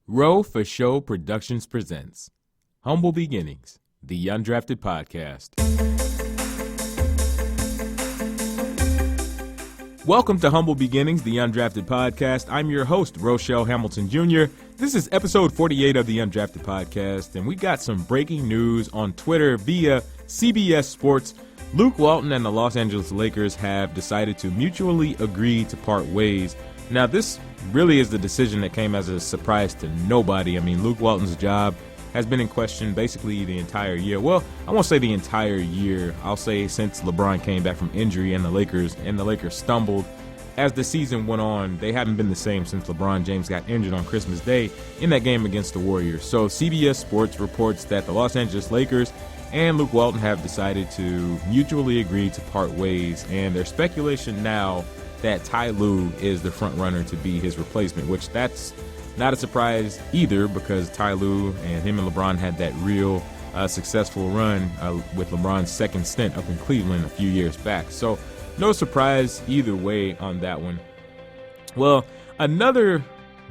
Row for Show Productions presents Humble Beginnings, the Undrafted podcast. Welcome to Humble Beginnings, the Undrafted podcast. I'm your host, Rochelle Hamilton Jr. This is episode 48 of the Undrafted podcast, and we got some breaking news on Twitter via CBS Sports. Luke Walton and the Los Angeles Lakers have decided to mutually agree to part ways. Now, this really is the decision that came as a surprise to nobody. I mean, Luke Walton's job has been in question basically the entire year. Well, I won't say the entire year. I'll say since LeBron came back from injury and the Lakers stumbled. As the season went on, they haven't been the same since LeBron James got injured on Christmas Day in that game against the Warriors. So CBS Sports reports that the Los Angeles Lakers and Luke Walton have decided to mutually agree to part ways, and there's speculation now that Ty Lue is the front runner to be his replacement, which that's not a surprise either because Ty Lue and him and LeBron had that real successful run with LeBron's second stint up in Cleveland a few years back. So no surprise either way on that one. Well, another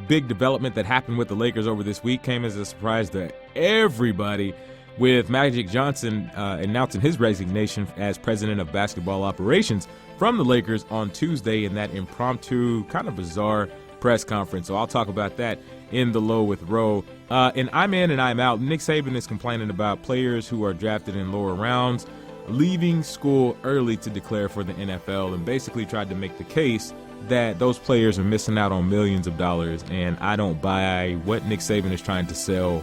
big development that happened with the Lakers over this week came as a surprise to everybody, with Magic Johnson announcing his resignation as president of basketball operations from the Lakers on Tuesday in that impromptu, kind of bizarre press conference. So I'll talk about that in the Low with Roe. And I'm in and I'm out. Nick Saban is complaining about players who are drafted in lower rounds leaving school early to declare for the NFL, and basically tried to make the case that those players are missing out on millions of dollars. And I don't buy what Nick Saban is trying to sell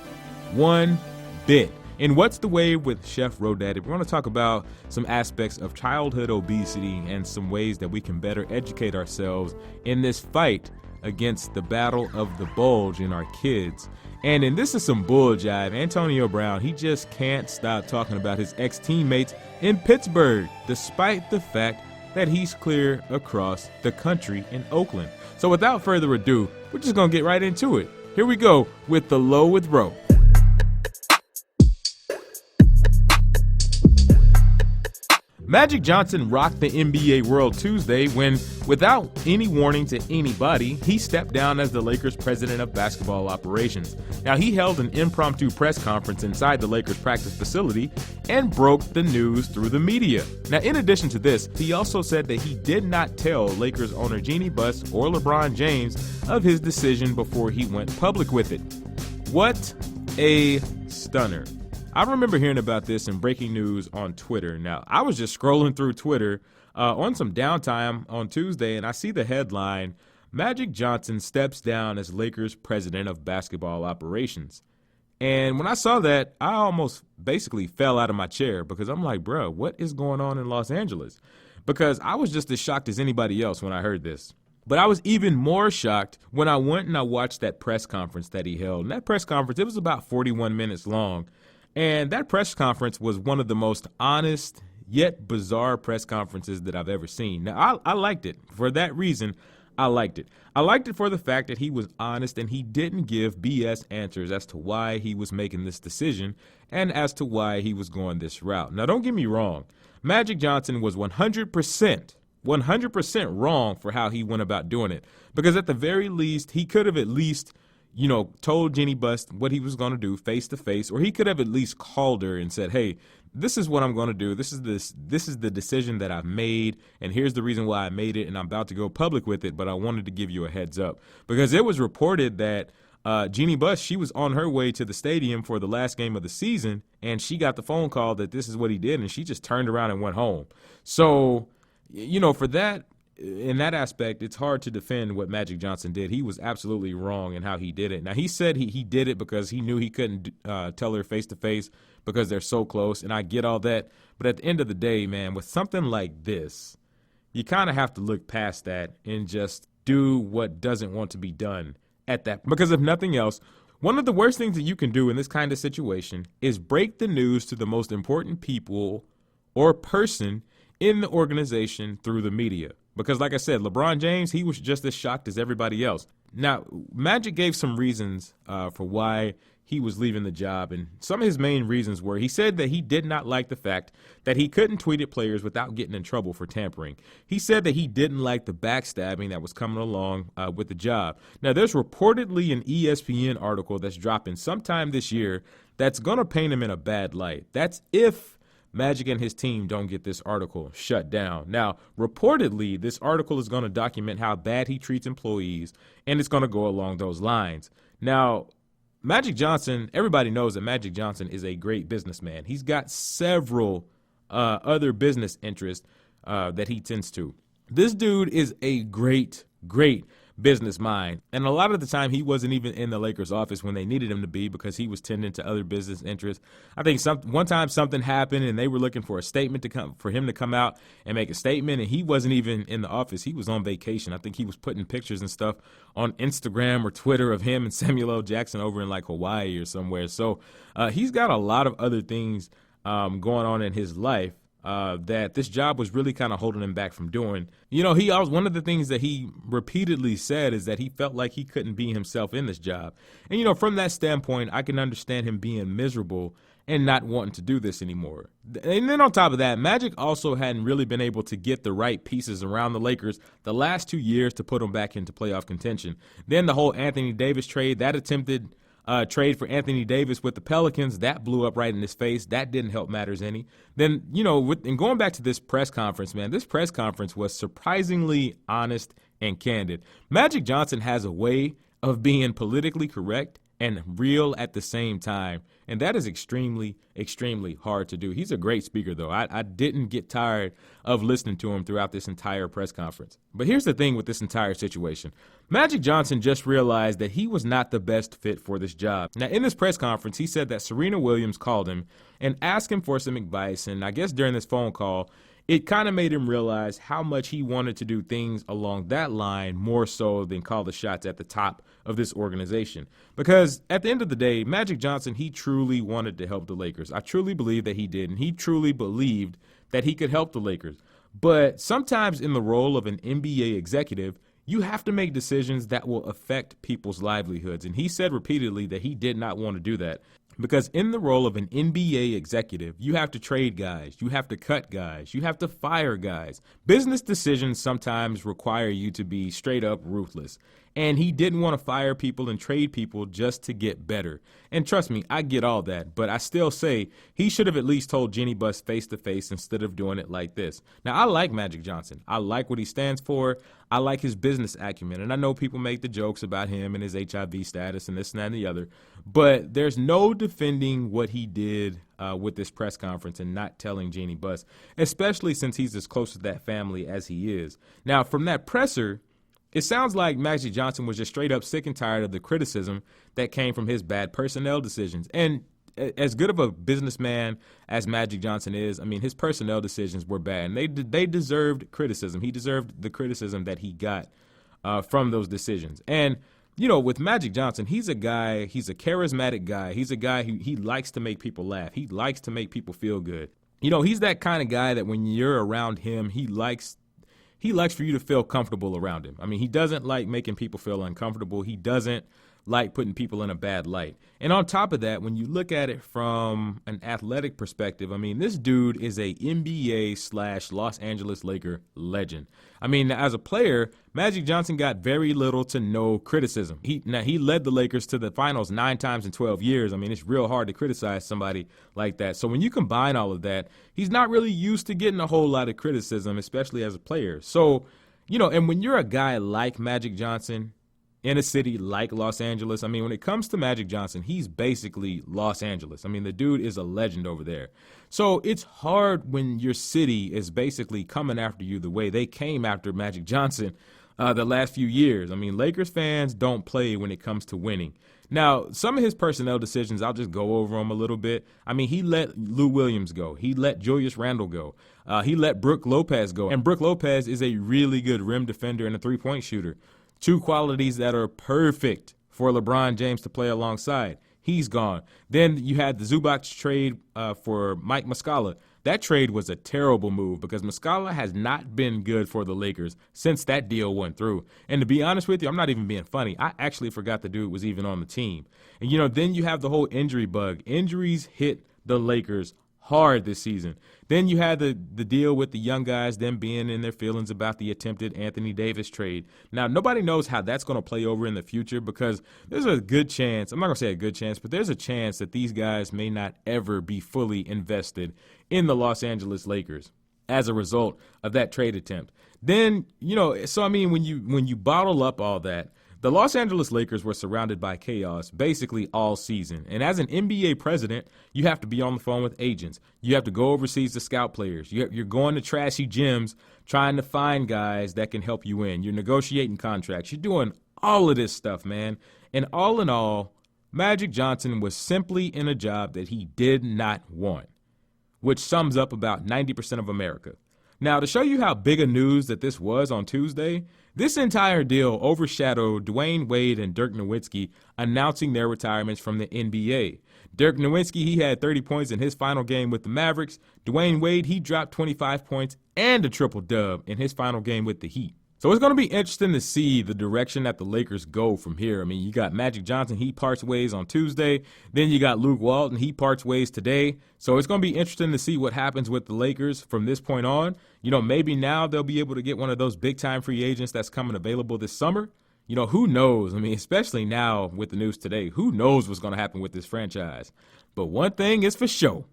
one bit. And What's the Wave with Chef Rodaddy, we're going to talk about some aspects of childhood obesity and some ways that we can better educate ourselves in this fight against the battle of the bulge in our kids. And this is some bulljive. Antonio Brown, he just can't stop talking about his ex-teammates in Pittsburgh, despite the fact that he's clear across the country in Oakland. So without further ado, we're just going to get right into it. Here we go with the Low with Roe. Magic Johnson rocked the NBA world Tuesday when, without any warning to anybody, he stepped down as the Lakers' president of basketball operations. Now, he held an impromptu press conference inside the Lakers' practice facility and broke the news through the media. Now, in addition to this, he also said that he did not tell Lakers owner Jeanie Buss or LeBron James of his decision before he went public with it. What a stunner. I remember hearing about this in breaking news on Twitter. Now, I was just scrolling through Twitter on some downtime on Tuesday, and I see the headline, Magic Johnson steps down as Lakers president of basketball operations. And when I saw that, I almost basically fell out of my chair because I'm like, bro, what is going on in Los Angeles? Because I was just as shocked as anybody else when I heard this. But I was even more shocked when I went and I watched that press conference that he held. And that press conference, it was about 41 minutes long. And that press conference was one of the most honest yet bizarre press conferences that I've ever seen. Now, I liked it. For that reason, I liked it. I liked it for the fact that he was honest and he didn't give BS answers as to why he was making this decision and as to why he was going this route. Now, don't get me wrong. Magic Johnson was 100% wrong for how he went about doing it. Because at the very least, he could have at least told Jeanie Buss what he was going to do face to face, or he could have at least called her and said, hey, this is what I'm going to do. This is the decision that I've made, and here's the reason why I made it, and I'm about to go public with it, but I wanted to give you a heads up. Because it was reported that Jeanie Buss, she was on her way to the stadium for the last game of the season, and she got the phone call that this is what he did, and she just turned around and went home. So, for that, in that aspect, it's hard to defend what Magic Johnson did. He was absolutely wrong in how he did it. Now, he said he did it because he knew he couldn't tell her face-to-face because they're so close, and I get all that. But at the end of the day, man, with something like this, you kind of have to look past that and just do what doesn't want to be done at that. Because if nothing else, one of the worst things that you can do in this kind of situation is break the news to the most important people or person in the organization through the media. Because like I said, LeBron James, he was just as shocked as everybody else. Now, Magic gave some reasons for why he was leaving the job, and some of his main reasons were he said that he did not like the fact that he couldn't tweet at players without getting in trouble for tampering. He said that he didn't like the backstabbing that was coming along with the job. Now, there's reportedly an ESPN article that's dropping sometime this year that's going to paint him in a bad light. That's if Magic and his team don't get this article shut down. Now, reportedly, this article is going to document how bad he treats employees, and it's going to go along those lines. Now, Magic Johnson, everybody knows that Magic Johnson is a great businessman. He's got several other business interests that he tends to. This dude is a great business mind. And a lot of the time he wasn't even in the Lakers office when they needed him to be because he was tending to other business interests. I think one time something happened and they were looking for a statement for him to come out and make a statement, and he wasn't even in the office. He was on vacation. I think he was putting pictures and stuff on Instagram or Twitter of him and Samuel L. Jackson over in like Hawaii or somewhere. So he's got a lot of other things going on in his life that this job was really kind of holding him back from doing. You know, one of the things that he repeatedly said is that he felt like he couldn't be himself in this job. And, you know, from that standpoint, I can understand him being miserable and not wanting to do this anymore. And then on top of that, Magic also hadn't really been able to get the right pieces around the Lakers the last 2 years to put them back into playoff contention. Then the whole Anthony Davis trade, that attempted trade for Anthony Davis with the Pelicans, that blew up right in his face. That didn't help matters any. Then, you know, and going back to this press conference, man, this press conference was surprisingly honest and candid. Magic Johnson has a way of being politically correct and real at the same time, and that is extremely hard to do. He's a great speaker, though. I didn't get tired of listening to him throughout this entire press conference. But here's the thing with this entire situation. Magic Johnson just realized that he was not the best fit for this job. Now, in this press conference, he said that Serena Williams called him and asked him for some advice, and I guess during this phone call, it kind of made him realize how much he wanted to do things along that line more so than call the shots at the top of this organization. Because at the end of the day, Magic Johnson, he truly wanted to help the Lakers. I truly believe that he did, and he truly believed that he could help the Lakers. But sometimes in the role of an NBA executive, you have to make decisions that will affect people's livelihoods. And he said repeatedly that he did not want to do that. Because in the role of an NBA executive, you have to trade guys, you have to cut guys, you have to fire guys. Business decisions sometimes require you to be straight up ruthless. And he didn't want to fire people and trade people just to get better. And trust me, I get all that, but I still say he should have at least told Jeanie Buss face to face instead of doing it like this. Now, I like Magic Johnson. I like what he stands for. I like his business acumen. And I know people make the jokes about him and his HIV status and this and that and the other. But there's no defending what he did with this press conference and not telling Jeanie Buss, especially since he's as close to that family as he is. Now, from that presser, it sounds like Magic Johnson was just straight up sick and tired of the criticism that came from his bad personnel decisions. And as good of a businessman as Magic Johnson is, I mean, his personnel decisions were bad, and they deserved criticism. He deserved the criticism that he got from those decisions. And, you know, with Magic Johnson, he's a charismatic guy. He's a guy who he likes to make people laugh. He likes to make people feel good. You know, he's that kind of guy that when you're around him, he likes for you to feel comfortable around him. I mean, he doesn't like making people feel uncomfortable. He doesn't like putting people in a bad light. And on top of that, when you look at it from an athletic perspective, I mean, this dude is a NBA/Los Angeles Laker legend. I mean, as a player, Magic Johnson got very little to no criticism. He led the Lakers to the finals 9 times in 12 years. I mean, it's real hard to criticize somebody like that. So when you combine all of that, he's not really used to getting a whole lot of criticism, especially as a player. So, you know, and when you're a guy like Magic Johnson in a city like Los Angeles, I mean, when it comes to Magic Johnson, he's basically Los Angeles. I mean, the dude is a legend over there. So it's hard when your city is basically coming after you the way they came after Magic Johnson the last few years. I mean, Lakers fans don't play when it comes to winning. Now, some of his personnel decisions, I'll just go over them a little bit. I mean, he let Lou Williams go. He let Julius Randle go. He let Brook Lopez go. And Brook Lopez is a really good rim defender and a three-point shooter. 2 qualities that are perfect for LeBron James to play alongside. He's gone. Then you had the Zubac trade for Mike Muscala. that trade was a terrible move because Muscala has not been good for the Lakers since that deal went through. And to be honest with you, I'm not even being funny. I actually forgot the dude was even on the team. And, then you have the whole injury bug. Injuries hit the Lakers hard this season. Then you had the deal with the young guys, them being in their feelings about the attempted Anthony Davis trade. Now, nobody knows how that's going to play over in the future because there's a good chance, I'm not going to say a good chance, but there's a chance that these guys may not ever be fully invested in the Los Angeles Lakers as a result of that trade attempt. Then, when you bottle up all that, the Los Angeles Lakers were surrounded by chaos basically all season. And as an NBA president, you have to be on the phone with agents. You have to go overseas to scout players. You're going to trashy gyms trying to find guys that can help you win. You're negotiating contracts. You're doing all of this stuff, man. And all in all, Magic Johnson was simply in a job that he did not want, which sums up about 90% of America. Now, to show you how big a news that this was on Tuesday, this entire deal overshadowed Dwayne Wade and Dirk Nowitzki announcing their retirements from the NBA. Dirk Nowitzki, he had 30 points in his final game with the Mavericks. Dwayne Wade, he dropped 25 points and a triple dub in his final game with the Heat. So it's going to be interesting to see the direction that the Lakers go from here. I mean, you got Magic Johnson, he parts ways on Tuesday. Then you got Luke Walton, he parts ways today. So it's going to be interesting to see what happens with the Lakers from this point on. Maybe now they'll be able to get one of those big-time free agents that's coming available this summer. Who knows? I mean, especially now with the news today, who knows what's going to happen with this franchise? But one thing is for sure.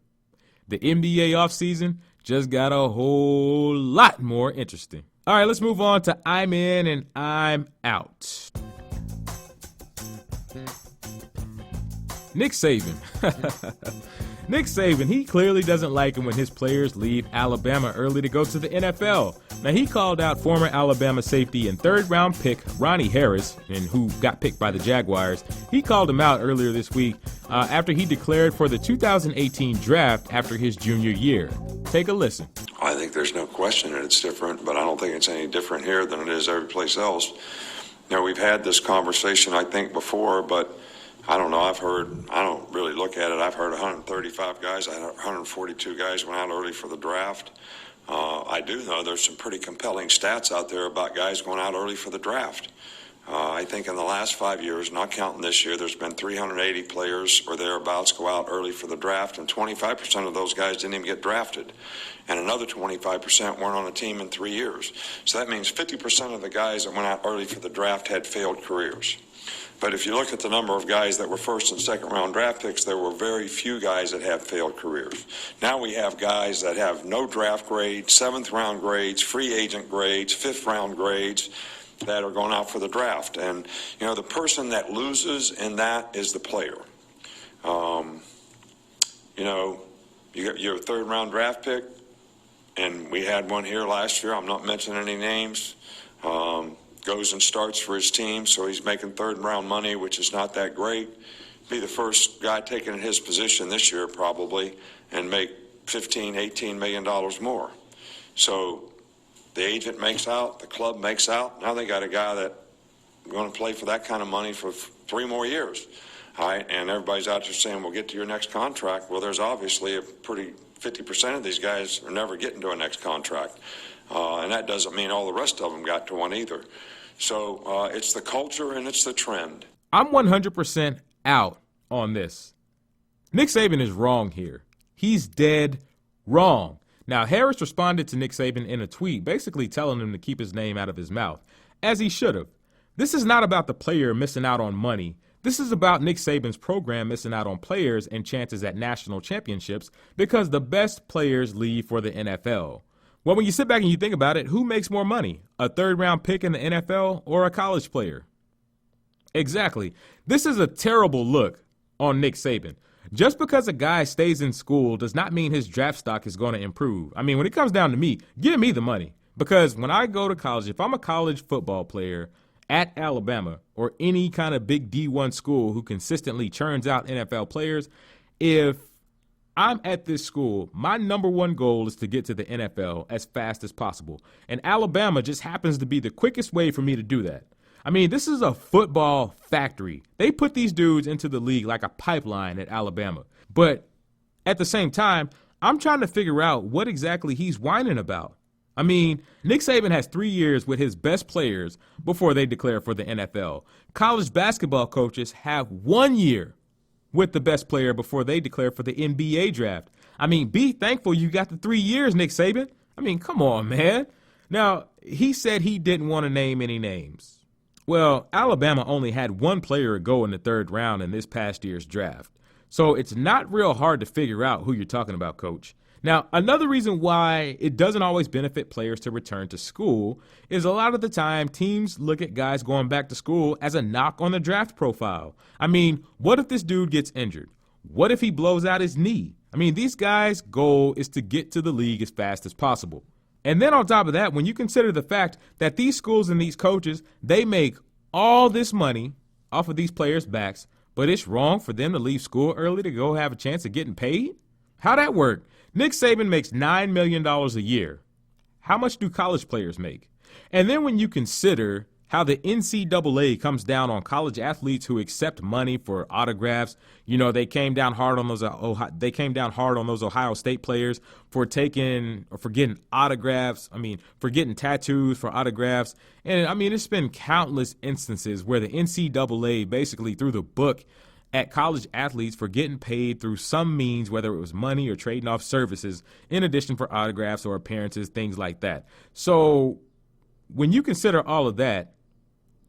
The NBA offseason just got a whole lot more interesting. All right, let's move on to I'm in and I'm out. Nick Saban. Nick Saban, he clearly doesn't like it when his players leave Alabama early to go to the NFL. Now, he called out former Alabama safety and third-round pick Ronnie Harris, and who got picked by the Jaguars. He called him out earlier this week after he declared for the 2018 draft after his junior year. Take a listen. I think there's no question that it's different, but I don't think it's any different here than it is every place else. We've had this conversation, I think, before, but I don't know. I don't really look at it. I've heard 135 guys. I had 142 guys went out early for the draft. I do know there's some pretty compelling stats out there about guys going out early for the draft. I think in the last 5 years, not counting this year, there's been 380 players or thereabouts go out early for the draft, and 25% of those guys didn't even get drafted. And another 25% weren't on a team in 3 years. So that means 50% of the guys that went out early for the draft had failed careers. But if you look at the number of guys that were first and second round draft picks, there were very few guys that have failed careers. Now we have guys that have no draft grades, seventh round grades, free agent grades, fifth round grades that are going out for the draft. And, the person that loses in that is the player. You're a third round draft pick, and we had one here last year. I'm not mentioning any names. Goes and starts for his team, so he's making third round money, which is not that great. Be the first guy taken in his position this year probably and make $15, $18 million more. So the agent makes out, the club makes out. Now they got a guy that's going to play for that kind of money for 3 more years. All right, and everybody's out there saying, we'll get to your next contract. Well, there's obviously a pretty 50% of these guys are never getting to a next contract. And that doesn't mean all the rest of them got to one either. So it's the culture and it's the trend. I'm 100% out on this. Nick Saban is wrong here. He's dead wrong. Now, Harris responded to Nick Saban in a tweet, basically telling him to keep his name out of his mouth, as he should have. This is not about the player missing out on money. This is about Nick Saban's program missing out on players and chances at national championships because the best players leave for the NFL. Well, when you sit back and you think about it, who makes more money? A third-round pick in the NFL or a college player? Exactly. This is a terrible look on Nick Saban. Just because a guy stays in school does not mean his draft stock is going to improve. I mean, when it comes down to me, give me the money. Because when I go to college, if I'm a college football player at Alabama or any kind of big D1 school who consistently churns out NFL players, if I'm at this school, my number one goal is to get to the NFL as fast as possible. And Alabama just happens to be the quickest way for me to do that. I mean, this is a football factory. They put these dudes into the league like a pipeline at Alabama. But at the same time, I'm trying to figure out what exactly he's whining about. I mean, Nick Saban has 3 years with his best players before they declare for the NFL. College basketball coaches have 1 year with the best player before they declare for the NBA draft. I mean, be thankful you got the 3 years, Nick Saban. I mean, come on, man. Now, he said he didn't want to name any names. Well, Alabama only had one player go in the third round in this past year's draft. So it's not real hard to figure out who you're talking about, Coach. Now, another reason why it doesn't always benefit players to return to school is a lot of the time teams look at guys going back to school as a knock on the draft profile. I mean, what if this dude gets injured? What if he blows out his knee? I mean, these guys' goal is to get to the league as fast as possible. And then on top of that, when you consider the fact that these schools and these coaches, they make all this money off of these players' backs, but it's wrong for them to leave school early to go have a chance of getting paid? How'd that work? Nick Saban makes $9 million a year. How much do college players make? And then when you consider how the NCAA comes down on college athletes who accept money for autographs, you know, they came down hard on those Ohio State players for getting autographs. I mean, for getting tattoos for autographs. And I mean, it's been countless instances where the NCAA basically threw the book at college athletes for getting paid through some means, whether it was money or trading off services, in addition for autographs or appearances, things like that. So when you consider all of that,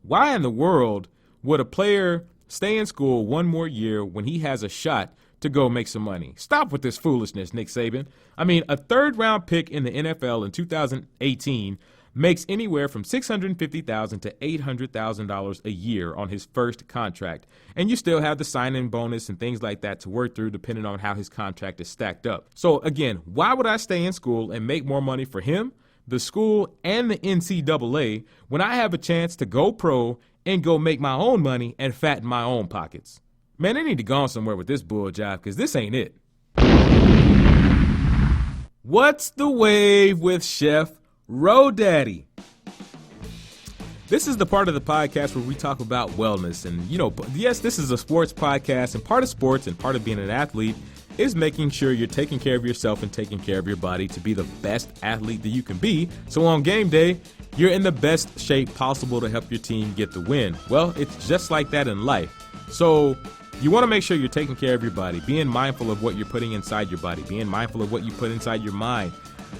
why in the world would a player stay in school one more year when he has a shot to go make some money? Stop with this foolishness, Nick Saban. I mean, a third-round pick in the NFL in 2018 makes anywhere from $650,000 to $800,000 a year on his first contract. And you still have the sign-in bonus and things like that to work through depending on how his contract is stacked up. So again, why would I stay in school and make more money for him, the school, and the NCAA when I have a chance to go pro and go make my own money and fatten my own pockets? Man, they need to go on somewhere with this bulljive because this ain't it. What's the wave with Chef Rodaddy? This is the part of the podcast where we talk about wellness. And, you know, yes, this is a sports podcast, and part of sports and part of being an athlete is making sure you're taking care of yourself and taking care of your body to be the best athlete that you can be. So on game day, you're in the best shape possible to help your team get the win. Well, it's just like that in life. So you want to make sure you're taking care of your body, being mindful of what you're putting inside your body, being mindful of what you put inside your mind.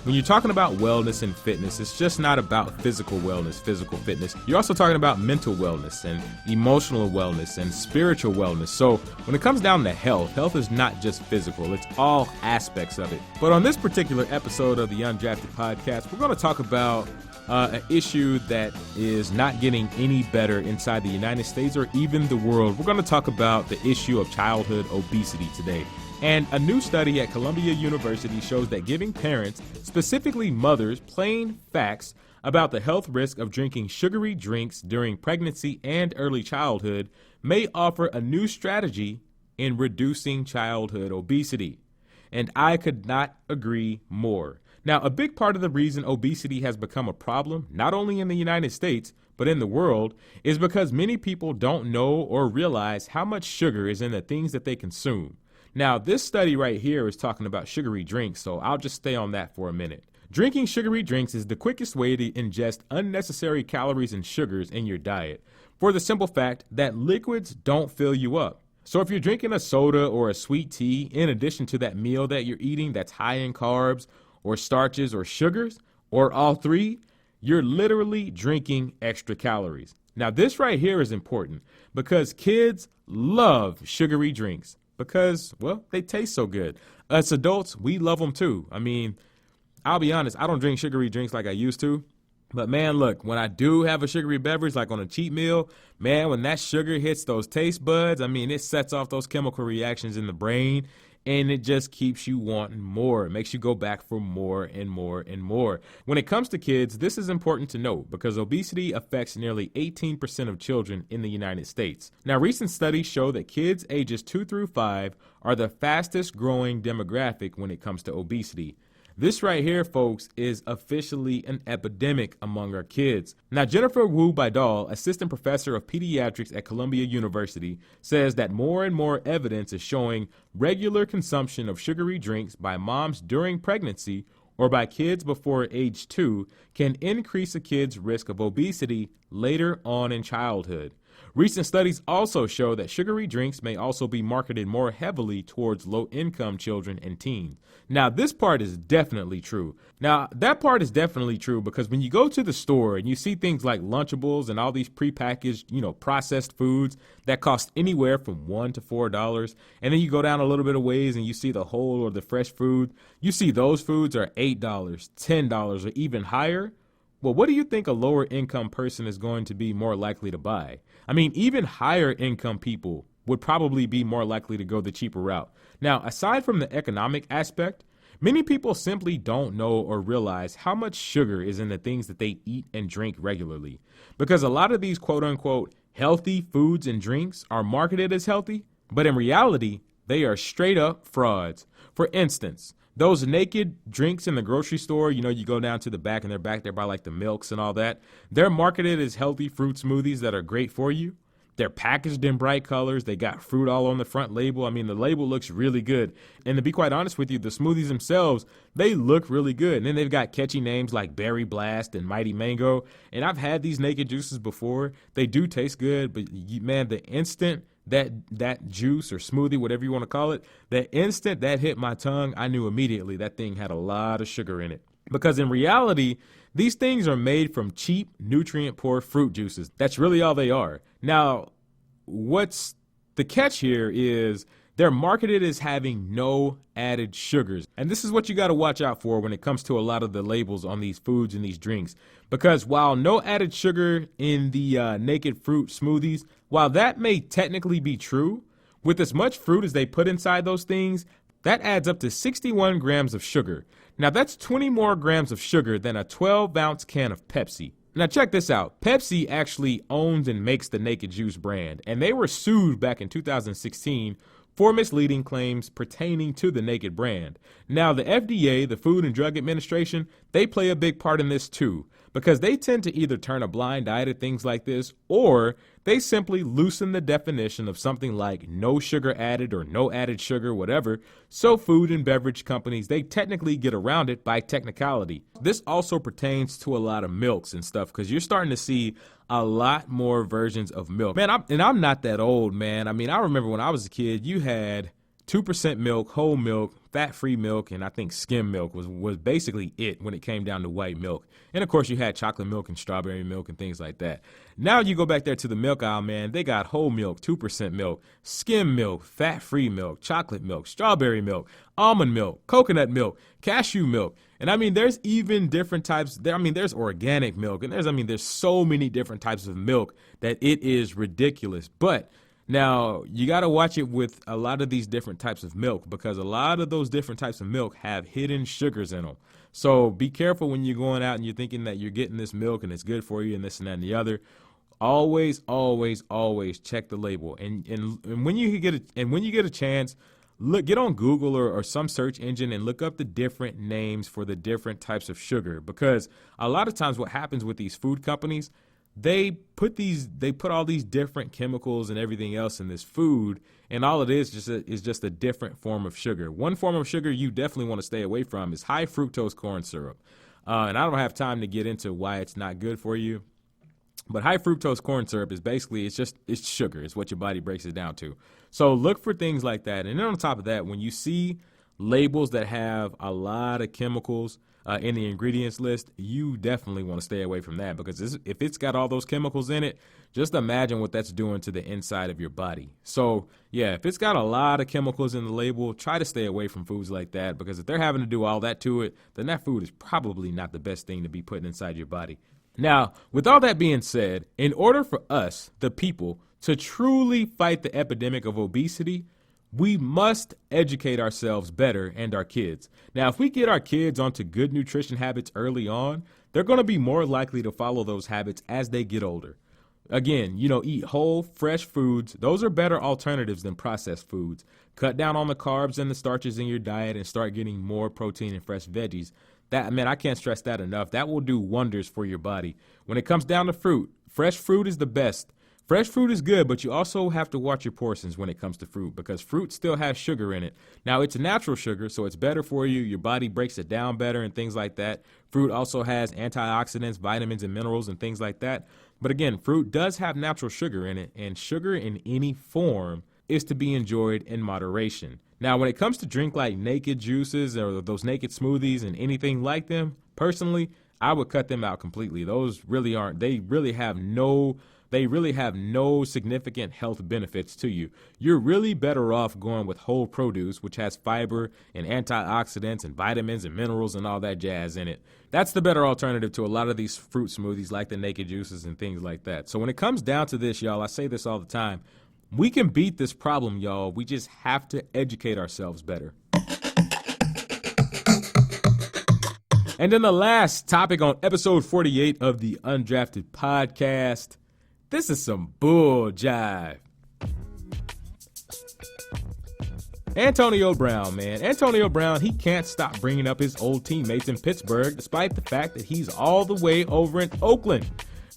When you're talking about wellness and fitness, it's just not about physical wellness, physical fitness. You're also talking about mental wellness and emotional wellness and spiritual wellness. So when it comes down to health, health is not just physical. It's all aspects of it. But on this particular episode of the Undrafted podcast, we're going to talk about an issue that is not getting any better inside the United States or even the world. We're going to talk about the issue of childhood obesity today. And a new study at Columbia University shows that giving parents, specifically mothers, plain facts about the health risk of drinking sugary drinks during pregnancy and early childhood may offer a new strategy in reducing childhood obesity. And I could not agree more. Now, a big part of the reason obesity has become a problem, not only in the United States, but in the world, is because many people don't know or realize how much sugar is in the things that they consume. Now, this study right here is talking about sugary drinks, so I'll just stay on that for a minute. Drinking sugary drinks is the quickest way to ingest unnecessary calories and sugars in your diet, for the simple fact that liquids don't fill you up. So if you're drinking a soda or a sweet tea in addition to that meal that you're eating that's high in carbs or starches or sugars, or all three, you're literally drinking extra calories. Now, this right here is important because kids love sugary drinks. Because, well, they taste so good. Us adults, we love them too. I mean, I'll be honest, I don't drink sugary drinks like I used to. But man, look, when I do have a sugary beverage, like on a cheat meal, man, when that sugar hits those taste buds, I mean, it sets off those chemical reactions in the brain, and it just keeps you wanting more. It makes you go back for more and more and more. When it comes to kids, this is important to note because obesity affects nearly 18% of children in the United States. Now, recent studies show that kids ages 2 through 5 are the fastest growing demographic when it comes to obesity. This right here, folks, is officially an epidemic among our kids. Now, Jennifer Wu Baidal, assistant professor of pediatrics at Columbia University, says that more and more evidence is showing regular consumption of sugary drinks by moms during pregnancy or by kids before age 2 can increase a kid's risk of obesity later on in childhood. Recent studies also show that sugary drinks may also be marketed more heavily towards low-income children and teens. Now, this part is definitely true. Now, that part is definitely true because when you go to the store and you see things like Lunchables and all these prepackaged, processed foods that cost anywhere from $1 to $4, and then you go down a little bit of ways and you see the whole or the fresh food, you see those foods are $8, $10, or even higher. Well, what do you think a lower income person is going to be more likely to buy? I mean, even higher income people would probably be more likely to go the cheaper route. Now, aside from the economic aspect, many people simply don't know or realize how much sugar is in the things that they eat and drink regularly. Because a lot of these quote unquote healthy foods and drinks are marketed as healthy, but in reality, they are straight up frauds. For instance, those naked drinks in the grocery store, you go down to the back and they're back there by like the milks and all that. They're marketed as healthy fruit smoothies that are great for you. They're packaged in bright colors. They got fruit all on the front label. I mean, the label looks really good. And to be quite honest with you, the smoothies themselves, they look really good. And then they've got catchy names like Berry Blast and Mighty Mango. And I've had these naked juices before. They do taste good, but man, the instant that juice or smoothie, whatever you want to call it, the instant that hit my tongue, I knew immediately that thing had a lot of sugar in it. Because in reality, these things are made from cheap, nutrient-poor fruit juices. That's really all they are. Now, what's the catch here is they're marketed as having no added sugars. And this is what you got to watch out for when it comes to a lot of the labels on these foods and these drinks. Because while no added sugar in the naked fruit smoothies, while that may technically be true, with as much fruit as they put inside those things, that adds up to 61 grams of sugar. Now, that's 20 more grams of sugar than a 12-ounce can of Pepsi. Now, check this out. Pepsi actually owns and makes the Naked Juice brand, and they were sued back in 2016 for misleading claims pertaining to the Naked brand. Now, the FDA, the Food and Drug Administration, they play a big part in this too, because they tend to either turn a blind eye to things like this, or they simply loosen the definition of something like no sugar added or no added sugar, whatever, so food and beverage companies, they technically get around it by technicality. This also pertains to a lot of milks and stuff, because you're starting to see a lot more versions of milk. Man, I'm not that old, man. I mean, I remember when I was a kid, you had 2% milk, whole milk, fat-free milk, and I think skim milk was basically it when it came down to white milk. And of course, you had chocolate milk and strawberry milk and things like that. Now you go back there to the milk aisle, man, they got whole milk, 2% milk, skim milk, fat-free milk, chocolate milk, strawberry milk, almond milk, coconut milk, cashew milk. And I mean, there's even different types. There's organic milk, and there's so many different types of milk that it is ridiculous. But now, you got to watch it with a lot of these different types of milk, because a lot of those different types of milk have hidden sugars in them. So be careful when you're going out and you're thinking that you're getting this milk and it's good for you and this and that and the other. Always, always, always check the label. And when you get a chance, get on Google or some search engine and look up the different names for the different types of sugar, because a lot of times what happens with these food companies, they put all these different chemicals and everything else in this food, and all it is just a different form of sugar. One form of sugar you definitely want to stay away from is high fructose corn syrup. And I don't have time to get into why it's not good for you, but high fructose corn syrup is basically, it's sugar. It's what your body breaks it down to. So look for things like that. And then on top of that, when you see labels that have a lot of chemicals in the ingredients list, you definitely want to stay away from that, because if it's got all those chemicals in it, just imagine what that's doing to the inside of your body. So yeah, if it's got a lot of chemicals in the label, try to stay away from foods like that, because if they're having to do all that to it, then that food is probably not the best thing to be putting inside your body. Now, with all that being said, in order for us, the people, to truly fight the epidemic of obesity, we must educate ourselves better and our kids. Now, if we get our kids onto good nutrition habits early on, they're going to be more likely to follow those habits as they get older. Again, eat whole, fresh foods. Those are better alternatives than processed foods. Cut down on the carbs and the starches in your diet and start getting more protein and fresh veggies. I can't stress that enough. That will do wonders for your body. When it comes down to fruit, fresh fruit is the best. Fresh fruit is good, but you also have to watch your portions when it comes to fruit because fruit still has sugar in it. Now, it's a natural sugar, so it's better for you. Your body breaks it down better and things like that. Fruit also has antioxidants, vitamins, and minerals and things like that. But again, fruit does have natural sugar in it, and sugar in any form is to be enjoyed in moderation. Now, when it comes to drink like naked juices or those naked smoothies and anything like them, personally, I would cut them out completely. Those really aren't, they really have no significant health benefits to you. You're really better off going with whole produce, which has fiber and antioxidants and vitamins and minerals and all that jazz in it. That's the better alternative to a lot of these fruit smoothies like the naked juices and things like that. So when it comes down to this, y'all, I say this all the time, we can beat this problem, y'all. We just have to educate ourselves better. And then the last topic on episode 48 of the Undrafted podcast. This is some bulljive. Antonio Brown, man. Antonio Brown, he can't stop bringing up his old teammates in Pittsburgh despite the fact that he's all the way over in Oakland.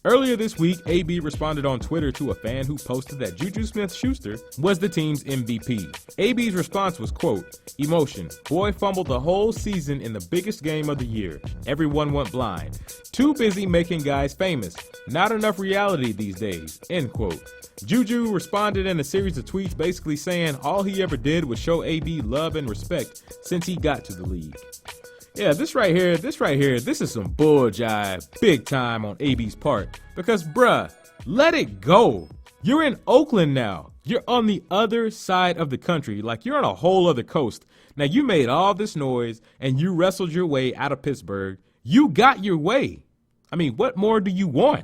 Earlier this week, AB responded on Twitter to a fan who posted that Juju Smith-Schuster was the team's MVP. AB's response was, quote, "Emotion. Boy fumbled the whole season in the biggest game of the year. Everyone went blind. Too busy making guys famous. Not enough reality these days." End quote. Juju responded in a series of tweets basically saying all he ever did was show AB love and respect since he got to the league. Yeah, this right here, this is some bulljive, big time on AB's part. Because, bruh, let it go. You're in Oakland now. You're on the other side of the country, like you're on a whole other coast. Now, you made all this noise, and you wrestled your way out of Pittsburgh. You got your way. I mean, what more do you want?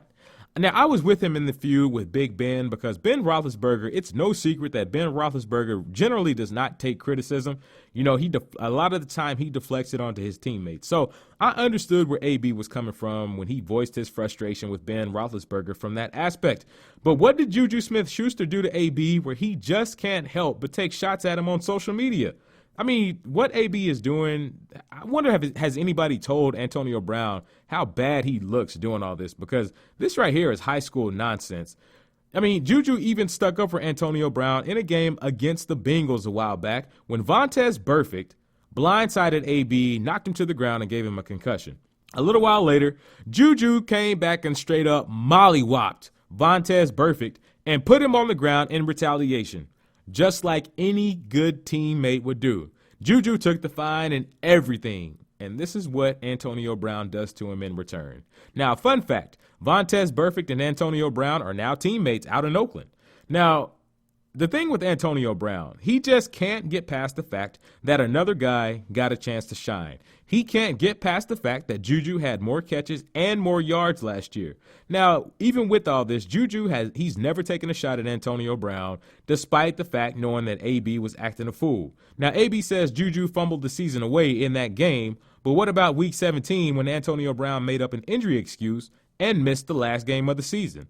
Now, I was with him in the feud with Big Ben because Ben Roethlisberger, it's no secret that Ben Roethlisberger generally does not take criticism. A lot of the time he deflects it onto his teammates. So I understood where AB was coming from when he voiced his frustration with Ben Roethlisberger from that aspect. But what did Juju Smith-Schuster do to AB where he just can't help but take shots at him on social media? I mean, what AB is doing, I wonder has anybody told Antonio Brown how bad he looks doing all this? Because this right here is high school nonsense. I mean, Juju even stuck up for Antonio Brown in a game against the Bengals a while back when Vontaze Burfict blindsided AB, knocked him to the ground, and gave him a concussion. A little while later, Juju came back and straight up mollywopped Vontaze Burfict and put him on the ground in retaliation. Just like any good teammate would do. Juju took the fine and everything. And this is what Antonio Brown does to him in return. Now, fun fact, Vontaze Burfict and Antonio Brown are now teammates out in Oakland. Now, the thing with Antonio Brown, he just can't get past the fact that another guy got a chance to shine. He can't get past the fact that Juju had more catches and more yards last year. Now, even with all this, he's never taken a shot at Antonio Brown, despite the fact knowing that AB was acting a fool. Now, AB says Juju fumbled the season away in that game, but what about week 17 when Antonio Brown made up an injury excuse and missed the last game of the season?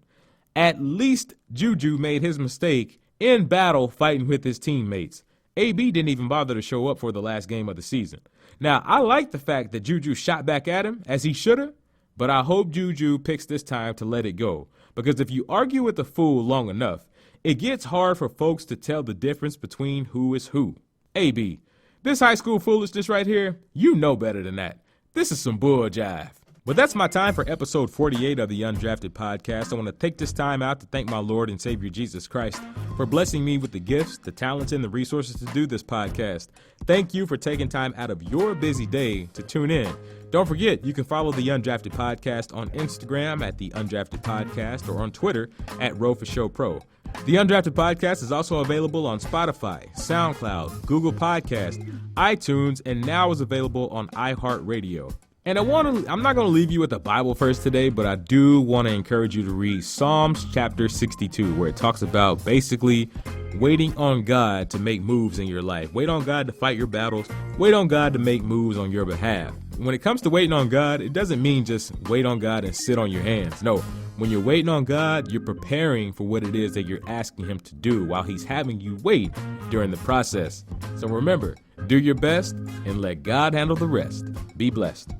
At least Juju made his mistake in battle fighting with his teammates. AB didn't even bother to show up for the last game of the season. Now, I like the fact that Juju shot back at him, as he should have, but I hope Juju picks this time to let it go. Because if you argue with a fool long enough, it gets hard for folks to tell the difference between who is who. AB, this high school foolishness right here, you know better than that. This is some bulljive. But that's my time for episode 48 of the Undrafted podcast. I want to take this time out to thank my Lord and Savior Jesus Christ for blessing me with the gifts, the talents, and the resources to do this podcast. Thank you for taking time out of your busy day to tune in. Don't forget, you can follow the Undrafted podcast on Instagram at the Undrafted Podcast or on Twitter at RoForShowPro. The Undrafted podcast is also available on Spotify, SoundCloud, Google Podcast, iTunes, and now is available on iHeartRadio. And I'm not going to leave you with a Bible verse today, but I do want to encourage you to read Psalms chapter 62, where it talks about basically waiting on God to make moves in your life. Wait on God to fight your battles. Wait on God to make moves on your behalf. When it comes to waiting on God, it doesn't mean just wait on God and sit on your hands. No, When you're waiting on God, you're preparing for what it is that you're asking him to do while he's having you wait during the process. So remember, do your best and let God handle the rest. Be blessed.